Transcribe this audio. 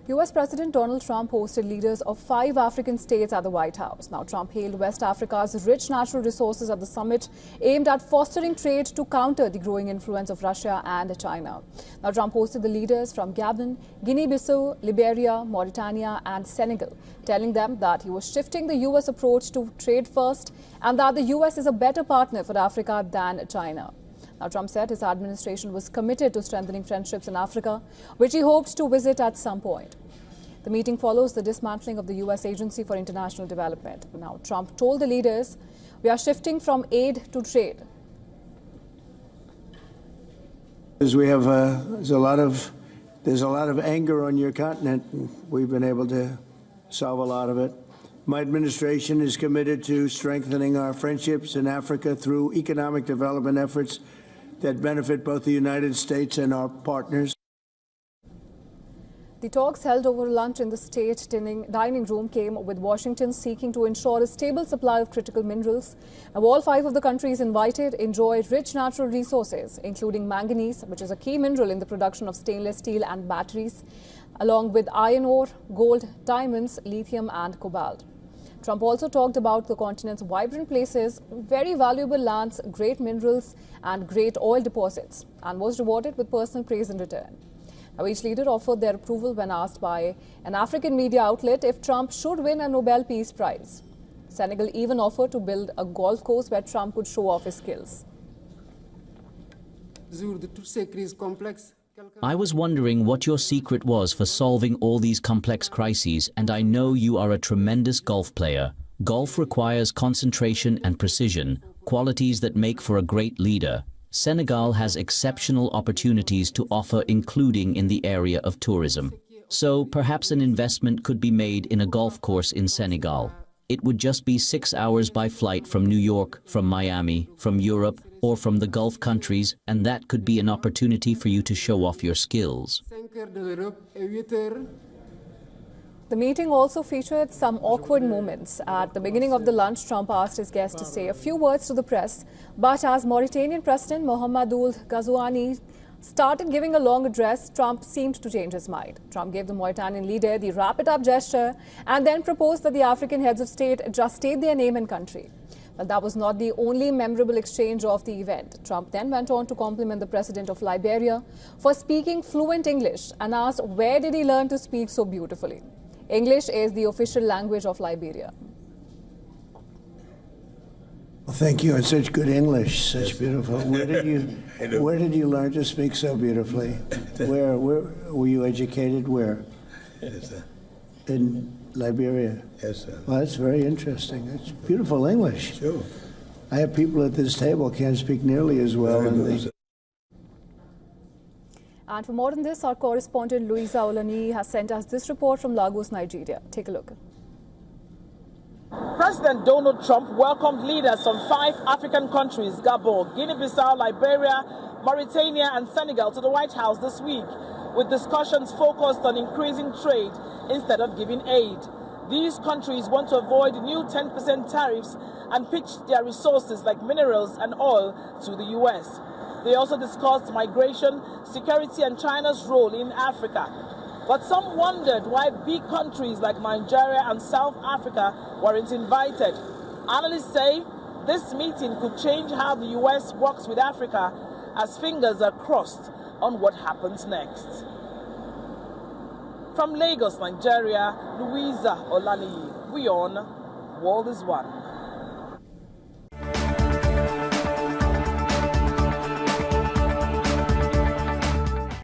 US President Donald Trump hosted leaders of 5 African states at the White House. Now, Trump hailed West Africa's rich natural resources at the summit, aimed at fostering trade to counter the growing influence of Russia and China. Now, Trump hosted the leaders from Gabon, Guinea-Bissau, Liberia, Mauritania and Senegal, telling them that he was shifting the US approach to trade first and that the US is a better partner for Africa than China. Now, Trump said his administration was committed to strengthening friendships in Africa, which he hoped to visit at some point. The meeting follows the dismantling of the U.S. Agency for International Development. Now, Trump told the leaders, "We are shifting from aid to trade." We have there's a lot of anger on your continent, and we've been able to solve a lot of it. My administration is committed to strengthening our friendships in Africa through economic development efforts that benefit both the United States and our partners. The talks held over lunch in the state dining room came with Washington seeking to ensure a stable supply of critical minerals. Now, all 5 of the countries invited enjoy rich natural resources, including manganese, which is a key mineral in the production of stainless steel and batteries, along with iron ore, gold, diamonds, lithium and cobalt. Trump also talked about the continent's vibrant places, very valuable lands, great minerals and great oil deposits, and was rewarded with personal praise in return. Now, each leader offered their approval when asked by an African media outlet if Trump should win a Nobel Peace Prize. Senegal even offered to build a golf course where Trump could show off his skills. I was wondering what your secret was for solving all these complex crises, and I know you are a tremendous golf player. Golf requires concentration and precision, qualities that make for a great leader. Senegal has exceptional opportunities to offer, including in the area of tourism. So perhaps an investment could be made in a golf course in Senegal. It would just be 6 hours by flight from New York, from Miami, from Europe, or from the Gulf countries, and that could be an opportunity for you to show off your skills. The meeting also featured some awkward moments. At the beginning of the lunch, Trump asked his guests to say a few words to the press, but as Mauritanian President Mohamedou Ghazouani started giving a long address, Trump seemed to change his mind. Trump gave the Mauritanian leader the wrap-it-up gesture and then proposed that the African heads of state just state their name and country. But that was not the only memorable exchange of the event. Trump then went on to compliment the president of Liberia for speaking fluent English and asked where did he learn to speak so beautifully. English is the official language of Liberia. Well, thank you. It's such good English, such beautiful. Where did you learn to speak so beautifully? Where were you educated? Where? Yes, sir. In Liberia? Yes, sir. Well, that's very interesting. It's beautiful English. Sure. I have people at this table can't speak nearly as well. And for more on this, our correspondent Louisa Olani has sent us this report from Lagos, Nigeria. Take a look. President Donald Trump welcomed leaders from 5 African countries, Gabon, Guinea-Bissau, Liberia, Mauritania and Senegal to the White House this week, with discussions focused on increasing trade instead of giving aid. These countries want to avoid new 10% tariffs and pitch their resources like minerals and oil to the U.S. They also discussed migration, security and China's role in Africa. But some wondered why big countries like Nigeria and South Africa weren't invited. Analysts say this meeting could change how the U.S. works with Africa as fingers are crossed on what happens next. From Lagos, Nigeria, Louisa Olani, WION, World is One.